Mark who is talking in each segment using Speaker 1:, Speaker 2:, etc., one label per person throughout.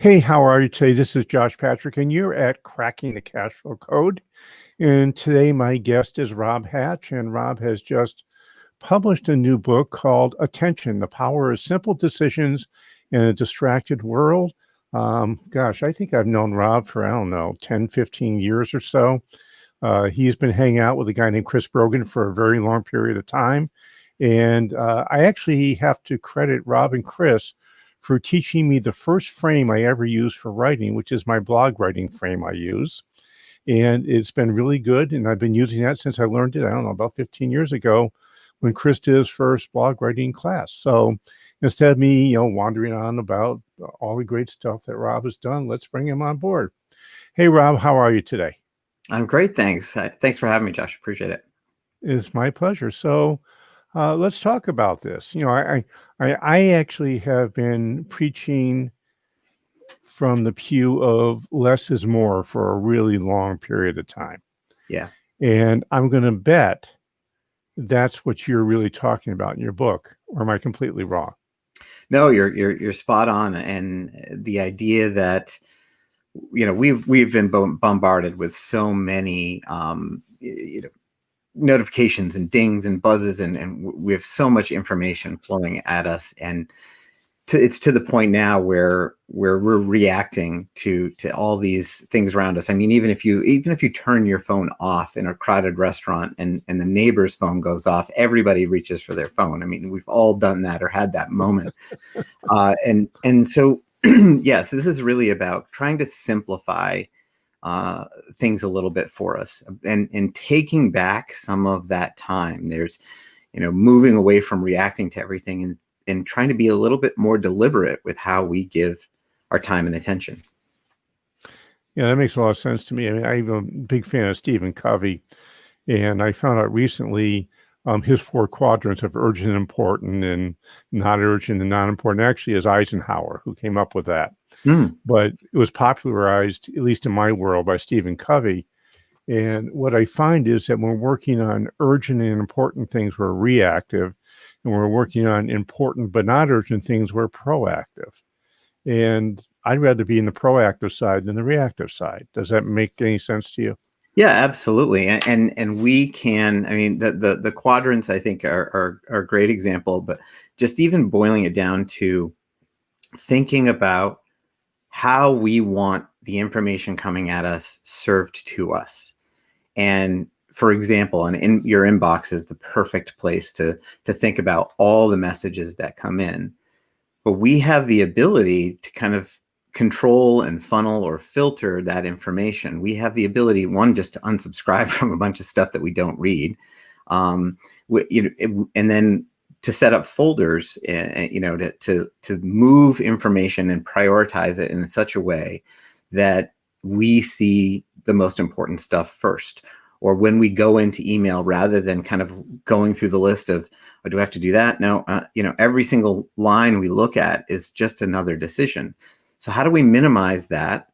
Speaker 1: Hey, how are you today? This is Josh Patrick, and you're at Cracking the Cash Flow Code. And today, my guest is Rob Hatch, and Rob has just published a new book called Attention: The Power of Simple Decisions in a Distracted World. I think I've known Rob for, I don't know, 10, 15 years or so. He's been hanging out with a guy named Chris Brogan for a very long period of time. And I actually have to credit Rob and Chris for teaching me the first frame I ever used for writing, which is my blog writing frame I use. And it's been really good. And I've been using that since I learned it, I don't know, about 15 years ago when Chris did his first blog writing class. So instead of me, wandering on about all the great stuff that Rob has done, let's bring him on board. Hey, Rob, how are you today?
Speaker 2: I'm great. Thanks. Thanks for having me, Josh. Appreciate it.
Speaker 1: It's my pleasure. So let's talk about this. I actually have been preaching from the pew of less is more for a really long period of time.
Speaker 2: Yeah.
Speaker 1: And I'm going to bet that's what you're really talking about in your book, or am I completely wrong?
Speaker 2: No, you're spot on. And the idea that, we've been bombarded with so many, notifications and dings and buzzes, and we have so much information flowing at us. And it's to the point now where we're reacting to all these things around us. I mean, even if you turn your phone off in a crowded restaurant and the neighbor's phone goes off, everybody reaches for their phone. I mean, we've all done that or had that moment. And so, yes, this is really about trying to simplify things a little bit for us and taking back some of that time. There's, moving away from reacting to everything and trying to be a little bit more deliberate with how we give our time and attention.
Speaker 1: Yeah, that makes a lot of sense to me. I mean, I'm a big fan of Stephen Covey, and I found out recently his 4 quadrants of urgent, important, and not urgent and not important actually is Eisenhower, who came up with that. But it was popularized, at least in my world, by Stephen Covey. And what I find is that when we're working on urgent and important things, we're reactive. And we're working on important but not urgent things, we're proactive. And I'd rather be in the proactive side than the reactive side. Does that make any sense to you?
Speaker 2: Yeah, absolutely. And we can, I mean, the quadrants, I think, are a great example, but just even boiling it down to thinking about how we want the information coming at us served to us. And for example, and in your inbox is the perfect place to think about all the messages that come in. But we have the ability to kind of control and funnel or filter that information. We have the ability, one, just to unsubscribe from a bunch of stuff that we don't read, and then to set up folders, to move information and prioritize it in such a way that we see the most important stuff first. Or when we go into email, rather than kind of going through the list of, oh, do I have to do that? No, every single line we look at is just another decision. So how do we minimize that,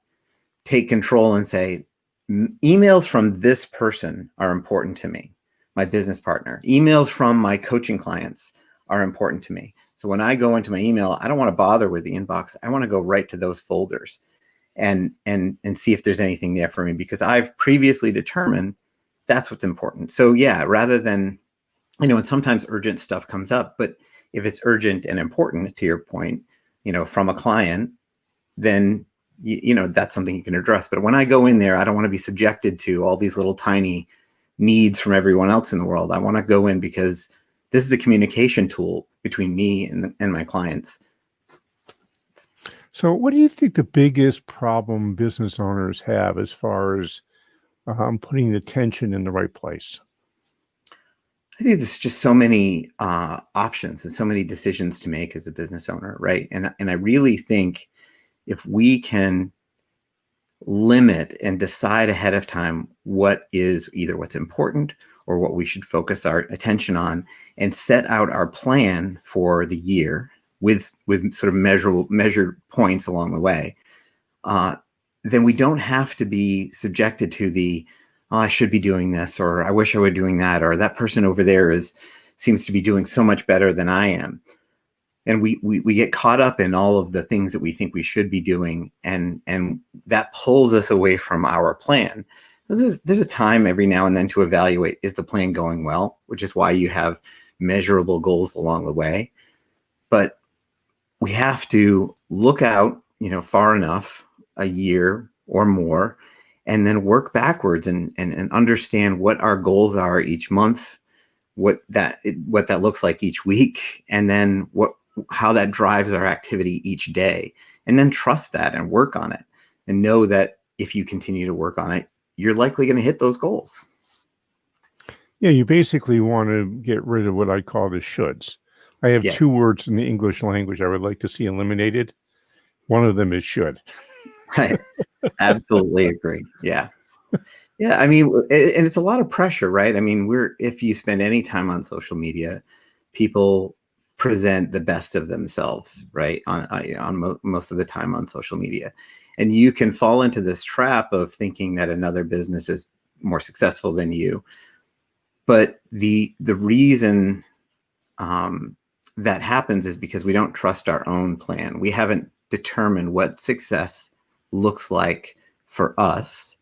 Speaker 2: take control and say, emails from this person are important to me, my business partner. Emails from my coaching clients are important to me. So when I go into my email, I don't want to bother with the inbox. I want to go right to those folders and see if there's anything there for me, because I've previously determined that's what's important. So yeah, rather than, and sometimes urgent stuff comes up, but if it's urgent and important, to your point, from a client, then, that's something you can address. But when I go in there, I don't want to be subjected to all these little tiny needs from everyone else in the world. I want to go in because this is a communication tool between me and my clients.
Speaker 1: So what do you think the biggest problem business owners have as far as putting the attention in the right place?
Speaker 2: I think there's just so many options and so many decisions to make as a business owner, right? And I really think if we can limit and decide ahead of time what is either what's important or what we should focus our attention on, and set out our plan for the year with sort of measured points along the way, then we don't have to be subjected to the, oh, I should be doing this, or I wish I were doing that, or that person over there seems to be doing so much better than I am. And we get caught up in all of the things that we think we should be doing, and that pulls us away from our plan. There's a time every now and then to evaluate, is the plan going well, which is why you have measurable goals along the way. But we have to look out, far enough, a year or more, and then work backwards and understand what our goals are each month, what that looks like each week, and then how that drives our activity each day, and then trust that and work on it, and know that if you continue to work on it, you're likely going to hit those goals.
Speaker 1: Yeah, you basically want to get rid of what I call the shoulds. I have two words in the English language I would like to see eliminated. One of them is should.
Speaker 2: I absolutely agree. Yeah. Yeah. I mean, and it's a lot of pressure, right? I mean, if you spend any time on social media, people present the best of themselves, right? Most of the time on social media. And you can fall into this trap of thinking that another business is more successful than you. But the reason that happens is because we don't trust our own plan. We haven't determined what success looks like for us,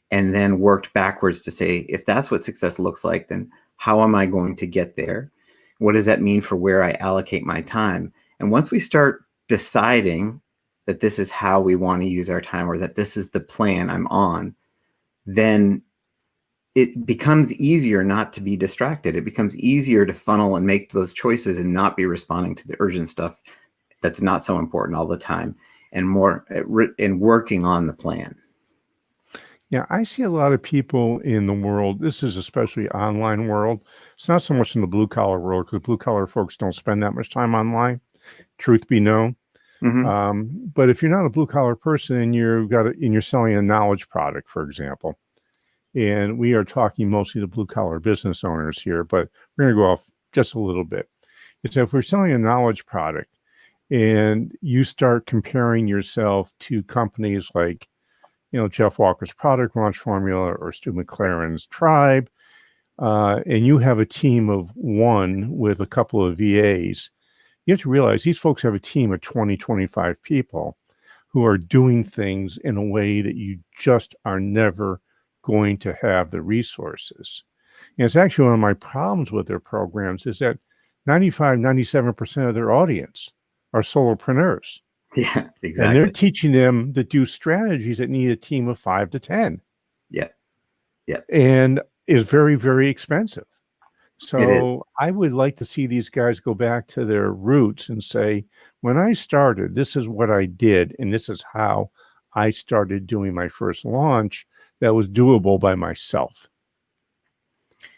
Speaker 2: and then worked backwards to say, if that's what success looks like, then how am I going to get there? What does that mean for where I allocate my time? And once we start deciding that this is how we want to use our time, or that this is the plan I'm on, then it becomes easier not to be distracted. It becomes easier to funnel and make those choices and not be responding to the urgent stuff that's not so important all the time, and more in working on the plan.
Speaker 1: Yeah, I see a lot of people in the world. This is especially online world. It's not so much in the blue collar world, because blue collar folks don't spend that much time online. Truth be known.
Speaker 2: Mm-hmm.
Speaker 1: But if you're not a blue collar person and you're selling a knowledge product, for example, and we are talking mostly to blue collar business owners here, but we're going to go off just a little bit. It's if we're selling a knowledge product and you start comparing yourself to companies like, Jeff Walker's Product Launch Formula or Stu McLaren's Tribe, and you have a team of one with a couple of VAs, you have to realize these folks have a team of 20, 25 people who are doing things in a way that you just are never going to have the resources. And it's actually one of my problems with their programs is that 95, 97% of their audience are solopreneurs.
Speaker 2: Yeah, exactly.
Speaker 1: And they're teaching them to do strategies that need a team of 5 to 10.
Speaker 2: Yeah. Yeah.
Speaker 1: And is very, very expensive. So I would like to see these guys go back to their roots and say, when I started, this is what I did, and this is how I started doing my first launch that was doable by myself.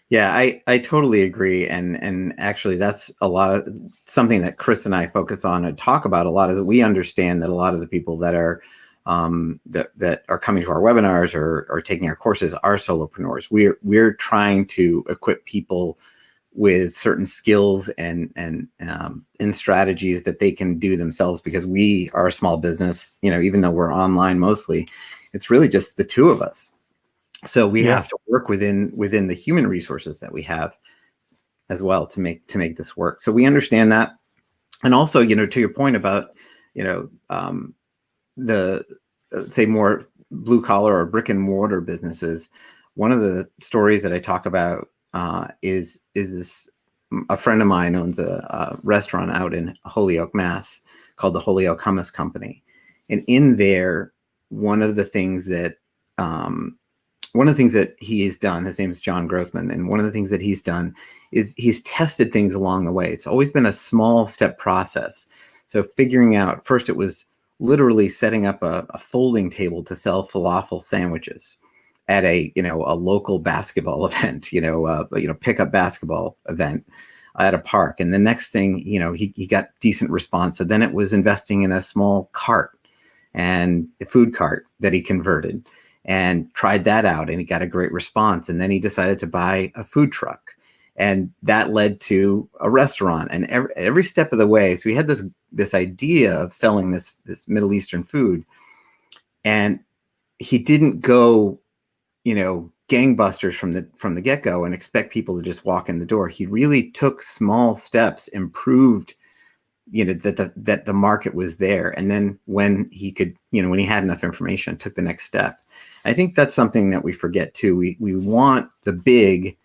Speaker 2: Yeah, I totally agree. And actually that's a lot of something that Chris and I focus on and talk about a lot, is that we understand that a lot of the people that are that are coming to our webinars or taking our courses are solopreneurs. We're trying to equip people with certain skills and strategies that they can do themselves, because we are a small business, even though we're online mostly, it's really just the two of us. So we have to work within the human resources that we have as well to make this work. So we understand that. And also, to your point about, the say more blue collar or brick and mortar businesses, one of the stories that I talk about is this. A friend of mine owns a restaurant out in Holyoke, Mass, called the Holyoke Hummus Company, and in there, one of the things that he has done, his name is John Grothman, and one of the things that he's done is he's tested things along the way. It's always been a small step process. So figuring out, first it was literally setting up a folding table to sell falafel sandwiches at a local basketball event, pickup basketball event at a park. And the next thing, he got decent response. So then it was investing in a small cart and a food cart that he converted, and tried that out, and he got a great response. And then he decided to buy a food truck, and that led to a restaurant. And every step of the way, so he had this idea of selling this Middle Eastern food, and he didn't go, gangbusters from the get-go and expect people to just walk in the door. He really took small steps, improved that the market was there. And then when he could, when he had enough information, took the next step. I think that's something that we forget too. We want the big,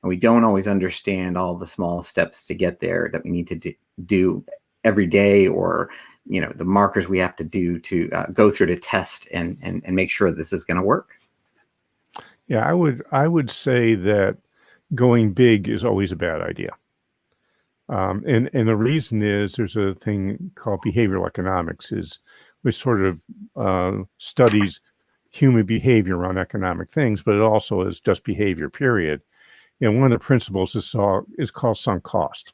Speaker 2: and we don't always understand all the small steps to get there that we need to do every day, or the markers we have to do to go through to test and make sure this is going to work.
Speaker 1: Yeah, I would say that going big is always a bad idea. And the reason is there's a thing called behavioral economics, which sort of studies human behavior around economic things, but it also is just behavior, period. And one of the principles is called sunk cost.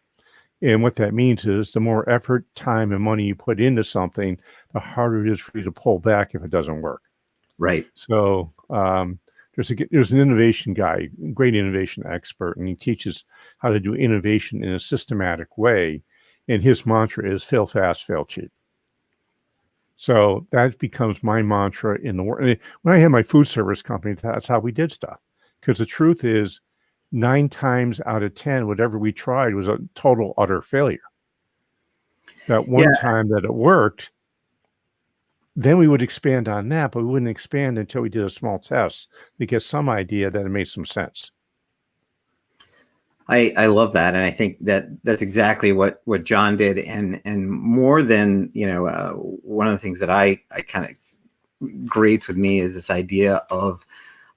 Speaker 1: And what that means is the more effort, time, and money you put into something, the harder it is for you to pull back if it doesn't work.
Speaker 2: Right.
Speaker 1: So there's an innovation guy, great innovation expert, and he teaches how to do innovation in a systematic way. And his mantra is fail fast, fail cheap. So that becomes my mantra in the world. When I had my food service company, that's how we did stuff. Because the truth is, 9 times out of 10, whatever we tried was a total, utter failure. That one time that it worked, then we would expand on that, but we wouldn't expand until we did a small test to get some idea that it made some sense.
Speaker 2: I love that. And I think that's exactly what John did. And more than, one of the things that I kind of grates with me is this idea of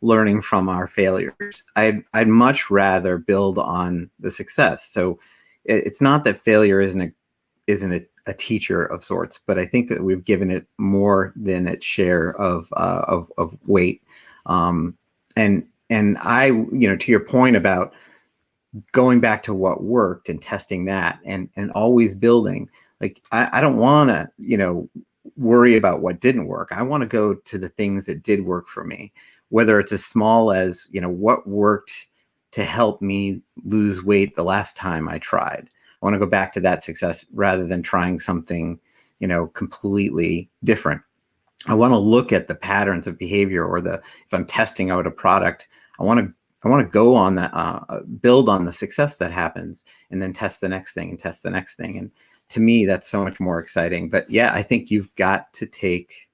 Speaker 2: learning from our failures. I'd much rather build on the success. So it's not that failure isn't a teacher of sorts, but I think that we've given it more than its share of weight. And I, to your point about going back to what worked and testing that and always building, like, I don't want to, worry about what didn't work. I want to go to the things that did work for me, whether it's as small as, what worked to help me lose weight the last time I tried. I want to go back to that success rather than trying something, completely different. I want to look at the patterns of behavior, or if I'm testing out a product, I want to go on that, build on the success that happens, and then test the next thing and test the next thing. And to me, that's so much more exciting. But yeah, I think you've got to take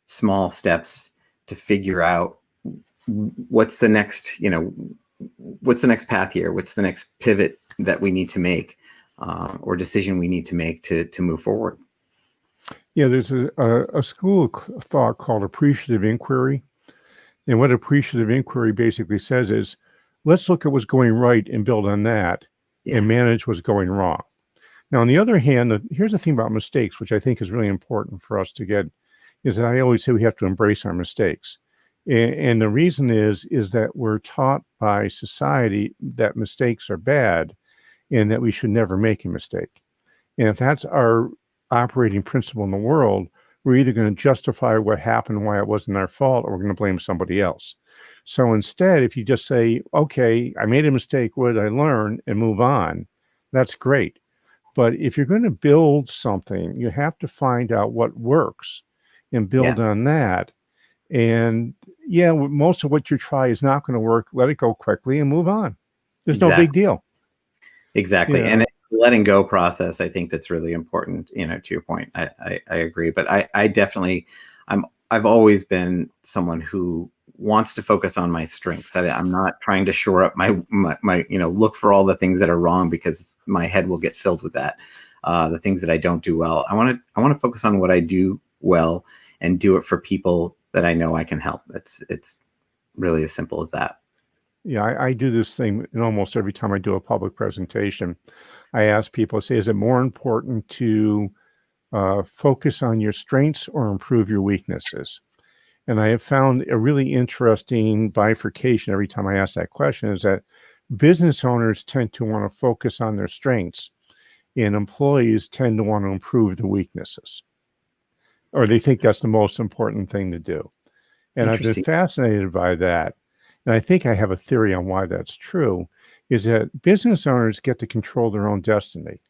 Speaker 2: small steps to figure out what's the next, what's the next path here? What's the next pivot that we need to make, or decision we need to make to move forward?
Speaker 1: Yeah, there's a school of thought called appreciative inquiry. And what appreciative inquiry basically says is, let's look at what's going right and build on that, and manage what's going wrong. Now, on the other hand, here's the thing about mistakes, which I think is really important for us to get, is that I always say we have to embrace our mistakes. And the reason is that we're taught by society that mistakes are bad and that we should never make a mistake. And if that's our operating principle in the world, we're either going to justify what happened, why it wasn't our fault, or we're going to blame somebody else. So instead, if you just say, okay, I made a mistake, what did I learn, and move on, that's great. But if you're going to build something, you have to find out what works and build on that. And most of what you try is not going to work. Let it go quickly and move on. There's no big deal.
Speaker 2: Exactly. And it's the letting go process, I think, that's really important, to your point. I agree. But I definitely, I've always been someone who wants to focus on my strengths. I'm not trying to shore up my look for all the things that are wrong, because my head will get filled with that. The things that I don't do well. I want to focus on what I do well and do it for people that I know I can help. It's really as simple as that.
Speaker 1: Yeah, I do this thing almost every time I do a public presentation. I ask people, say, is it more important to focus on your strengths or improve your weaknesses? And I have found a really interesting bifurcation every time I ask that question, is that business owners tend to want to focus on their strengths, and employees tend to want to improve the weaknesses, or they think that's the most important thing to do. And I've been fascinated by that. And I think I have a theory on why that's true, is that business owners get to control their own destiny.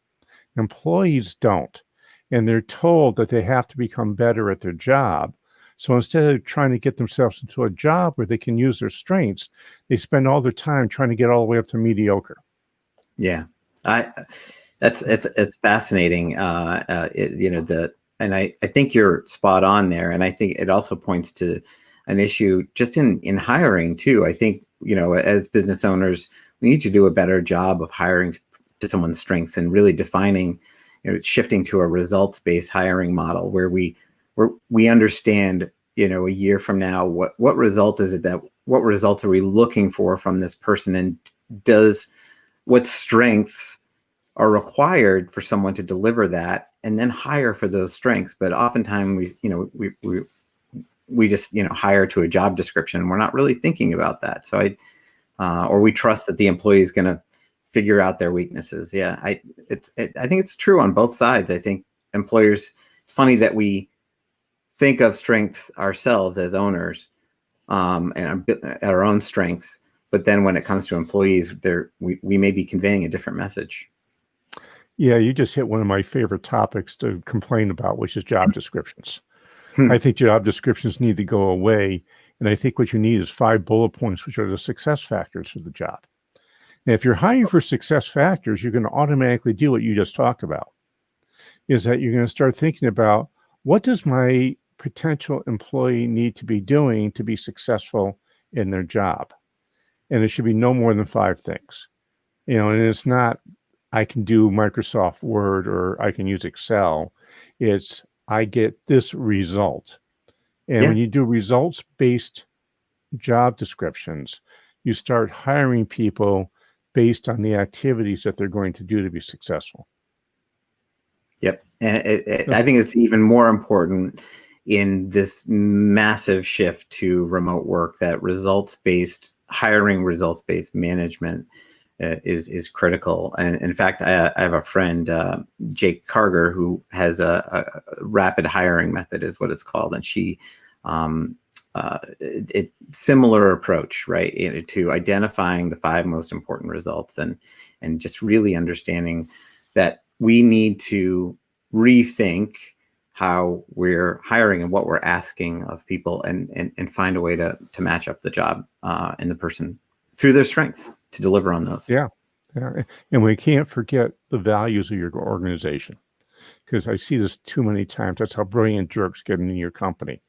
Speaker 1: Employees don't. And they're told that they have to become better at their job. So instead of trying to get themselves into a job where they can use their strengths, they spend all their time trying to get all the way up to mediocre.
Speaker 2: Yeah. It's fascinating. And I think you're spot on there. And I think it also points to an issue just in hiring too. I think, as business owners, we need to do a better job of hiring to someone's strengths and really defining, shifting to a results-based hiring model where we understand, a year from now, what result is it what results are we looking for from this person, and what strengths are required for someone to deliver that, and then hire for those strengths. But oftentimes we just hire to a job description, and we're not really thinking about that. So or we trust that the employee is going to figure out their weaknesses. Yeah, I think it's true on both sides. I think employers, it's funny that we think of strengths ourselves as owners, and our own strengths, but then when it comes to employees, we may be conveying a different message.
Speaker 1: Yeah, you just hit one of my favorite topics to complain about, which is job descriptions. I think job descriptions need to go away. And I think what you need is 5 bullet points, which are the success factors for the job. And if you're hiring for success factors, you're going to automatically do what you just talked about, is that you're going to start thinking about, what does my potential employee need to be doing to be successful in their job? And it should be no more than 5 things. And it's not, I can do Microsoft Word or I can use Excel. It's, I get this result. And when you do results-based job descriptions, you start hiring people based on the activities that they're going to do to be successful.
Speaker 2: Yep. And I think it's even more important in this massive shift to remote work, that results-based hiring, results-based management is critical. And in fact, I have a friend, Jake Karger, who has a rapid hiring method, is what it's called. And she, similar approach, right, to identifying the 5 most important results, and just really understanding that we need to rethink how we're hiring and what we're asking of people, and find a way to match up the job and the person through their strengths to deliver on those.
Speaker 1: Yeah. And we can't forget the values of your organization, because I see this too many times. That's how brilliant jerks get into your company.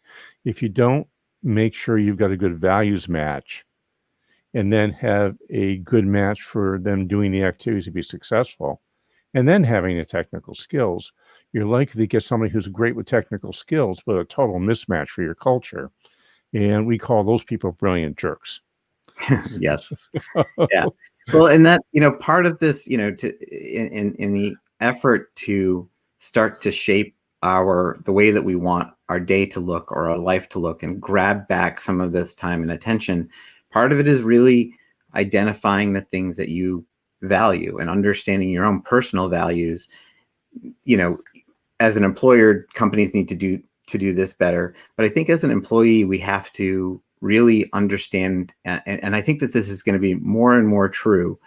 Speaker 1: If you don't make sure you've got a good values match, and then have a good match for them doing the activities to be successful, and then having the technical skills, you're likely to get somebody who's great with technical skills, but a total mismatch for your culture. And we call those people brilliant jerks.
Speaker 2: Yes. Yeah. Well, and that, part of this, in the effort to start to shape the way that we want our day to look or our life to look, and grab back some of this time and attention, part of it is really identifying the things that you value and understanding your own personal values. As an employer, companies need to do this better. But I think as an employee, we have to really understand, and I think that this is going to be more and more true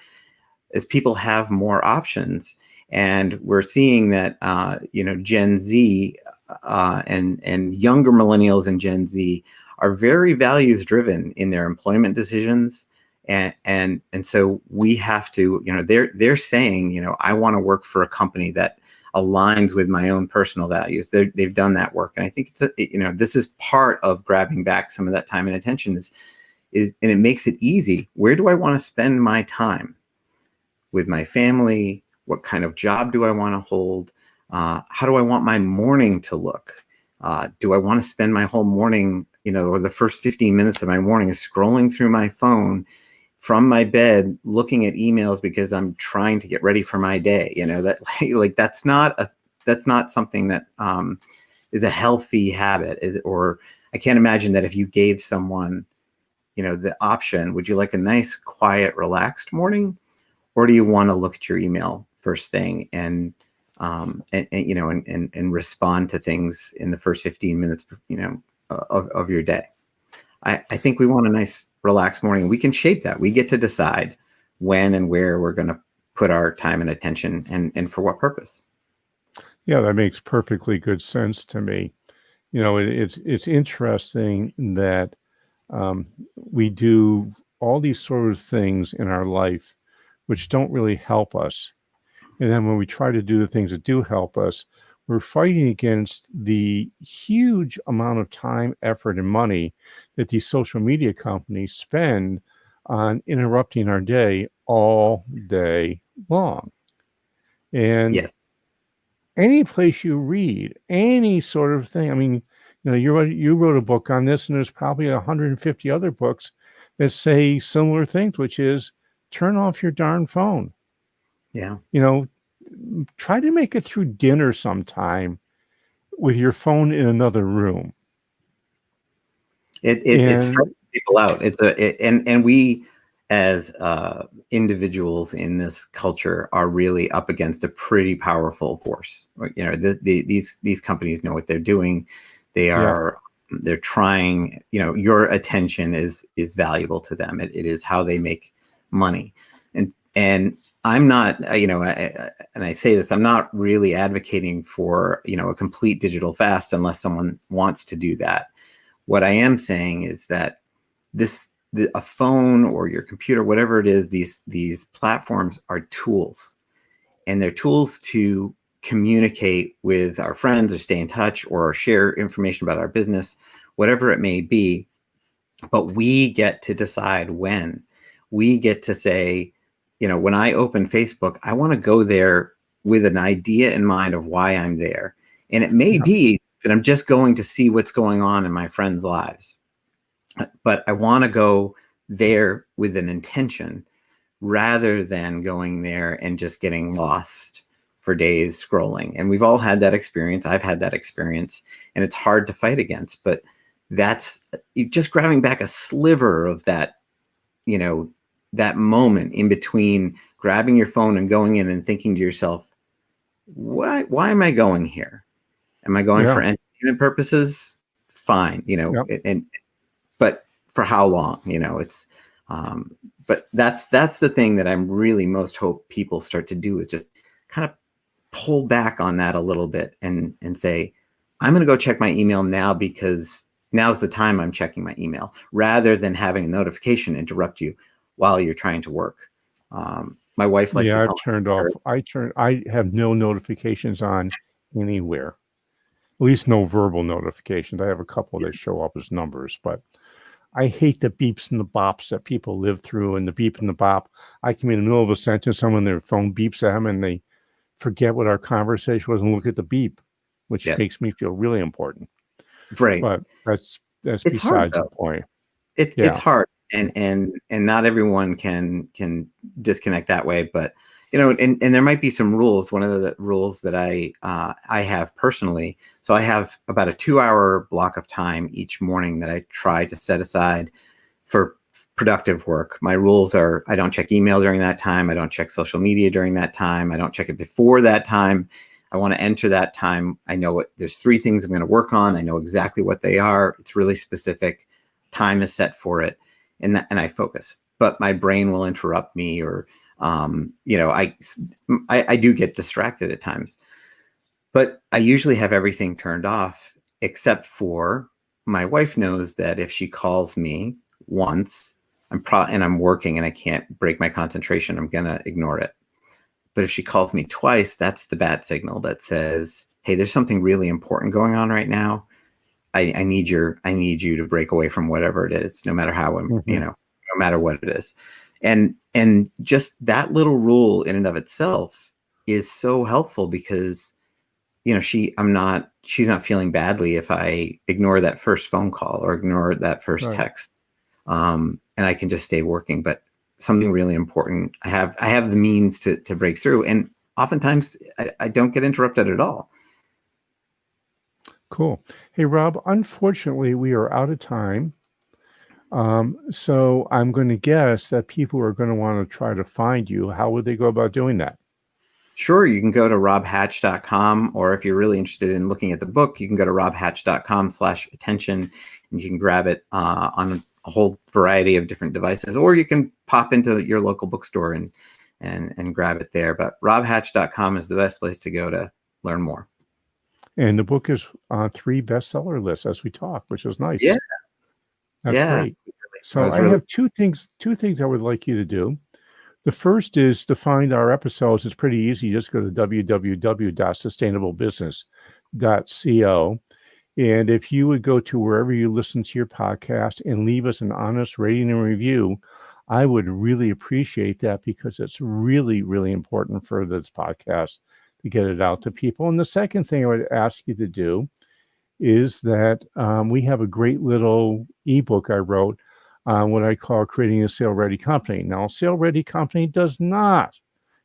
Speaker 2: as people have more options. And we're seeing that, Gen Z and younger millennials and Gen Z are very values driven in their employment decisions. And so we have to, they're saying, I want to work for a company that aligns with my own personal values. They've done that work. And I think this is part of grabbing back some of that time and attention and it makes it easy. Where do I want to spend my time with my family? What kind of job do I want to hold? How do I want my morning to look? Do I want to spend my whole morning, or the first 15 minutes of my morning is scrolling through my phone from my bed, looking at emails because I'm trying to get ready for my day? That's not something that is a healthy habit, or I can't imagine that if you gave someone, the option, would you like a nice, quiet, relaxed morning, or do you want to look at your email first thing and respond to things in the first 15 minutes, of your day? I think we want a nice, relaxed morning. We can shape that. We get to decide when and where we're going to put our time and attention, and for what purpose.
Speaker 1: Yeah, that makes perfectly good sense to me. It's interesting that we do all these sort of things in our life which don't really help us. And then when we try to do the things that do help us, we're fighting against the huge amount of time, effort, and money that these social media companies spend on interrupting our day all day long. And
Speaker 2: Yes.
Speaker 1: any place you read, any sort of thing, I mean, you wrote a book on this, and there's probably 150 other books that say similar things, which is turn off your darn phone.
Speaker 2: Yeah.
Speaker 1: Try to make it through dinner sometime with your phone in another room.
Speaker 2: It
Speaker 1: And
Speaker 2: stresses people out. And we as individuals in this culture are really up against a pretty powerful force. These companies know what they're doing.
Speaker 1: yeah,
Speaker 2: They're trying. Your attention is valuable to them. It is how they make money. And I'm not, and I say this, I'm not really advocating for a complete digital fast unless someone wants to do that. What I am saying is that a phone or your computer, whatever it is, these platforms are tools, and they're tools to communicate with our friends or stay in touch or share information about our business, whatever it may be. But we get to decide when. We get to say, when I open Facebook, I want to go there with an idea in mind of why I'm there. And it may
Speaker 1: yeah,
Speaker 2: be that I'm just going to see what's going on in my friends' lives. But I want to go there with an intention rather than going there and just getting lost for days scrolling. And we've all had that experience. I've had that experience, and it's hard to fight against. But that's just grabbing back a sliver of that, that moment in between grabbing your phone and going in and thinking to yourself, why am I going here? Am I going
Speaker 1: yeah,
Speaker 2: for entertainment purposes? Fine,
Speaker 1: yeah,
Speaker 2: but for how long? But that's the thing that I'm really most hope people start to do is just kind of pull back on that a little bit and say, I'm going to go check my email now because now's the time I'm checking my email, rather than having a notification interrupt you while you're trying to work. My wife likes to
Speaker 1: yeah.
Speaker 2: tell me,
Speaker 1: I have no notifications on anywhere. At least no verbal notifications. I have a couple that show up as numbers, but I hate the beeps and the bops that people live through, and the beep and the bop. I can be in the middle of a sentence, someone their phone beeps at them, and they forget what our conversation was and look at the beep, which
Speaker 2: yeah,
Speaker 1: makes me feel really important.
Speaker 2: right.
Speaker 1: But that's
Speaker 2: It's hard
Speaker 1: besides the
Speaker 2: though.
Speaker 1: point.
Speaker 2: It's
Speaker 1: Yeah,
Speaker 2: hard, and not everyone can disconnect that way. But and there might be some rules. One of the rules that I have personally, so I have about a 2-hour block of time each morning that I try to set aside for productive work. My rules are: I don't check email during that time. I don't check social media during that time. I don't check it before that time. I want to enter that time. I know there's 3 things I'm going to work on. I know exactly what they are. It's really specific. Time is set for it, and I focus. But my brain will interrupt me, or I do get distracted at times. But I usually have everything turned off except for my wife knows that if she calls me once, and I'm working and I can't break my concentration, I'm gonna ignore it. But if she calls me twice, that's the bat signal that says, "Hey, there's something really important going on right now. I need you to break away from whatever it is, no matter how
Speaker 1: hmm
Speaker 2: no matter what it is." And just that little rule in and of itself is so helpful because she's not feeling badly if I ignore that first phone call or ignore that first
Speaker 1: right.
Speaker 2: text, and I can just stay working. But something really important, I have the means to break through, and oftentimes I don't get interrupted at all.
Speaker 1: Cool. Hey, Rob. Unfortunately, we are out of time. So I'm going to guess that people are going to want to try to find you. How would they go about doing that?
Speaker 2: Sure, you can go to robhatch.com, or if you're really interested in looking at the book, you can go to robhatch.com/attention, and you can grab it on a whole variety of different devices, or you can pop into your local bookstore and grab it there. But robhatch.com is the best place to go to learn more.
Speaker 1: And the book is on 3 bestseller lists as we talk, which is
Speaker 2: Yeah,
Speaker 1: nice. That's
Speaker 2: yeah.
Speaker 1: great.
Speaker 2: I
Speaker 1: So
Speaker 2: was
Speaker 1: I
Speaker 2: really
Speaker 1: have two things I would like you to do. The first is to find our episodes. It's pretty easy. Just go to www.sustainablebusiness.co. And if you would go to wherever you listen to your podcast and leave us an honest rating and review, I would really appreciate that, because it's really, really important for this podcast to get it out to people. And the second thing I would ask you to do is that we have a great little ebook I wrote on what I call creating a sale-ready company. Now, a sale-ready company does not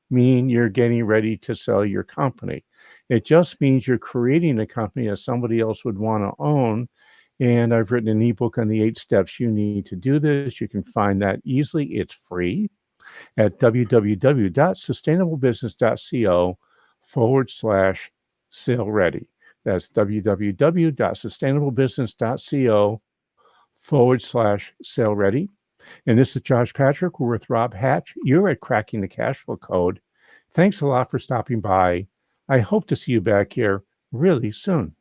Speaker 1: mean you're getting ready to sell your company. It just means you're creating a company that somebody else would want to own. And I've written an ebook on the 8 steps you need to do this. You can find that easily. It's free at www.sustainablebusiness.co/sale ready. That's www.sustainablebusiness.co/sale ready. And this is Josh Patrick. We're with Rob Hatch. You're at Cracking the Cashflow Code. Thanks a lot for stopping by. I hope to see you back here really soon.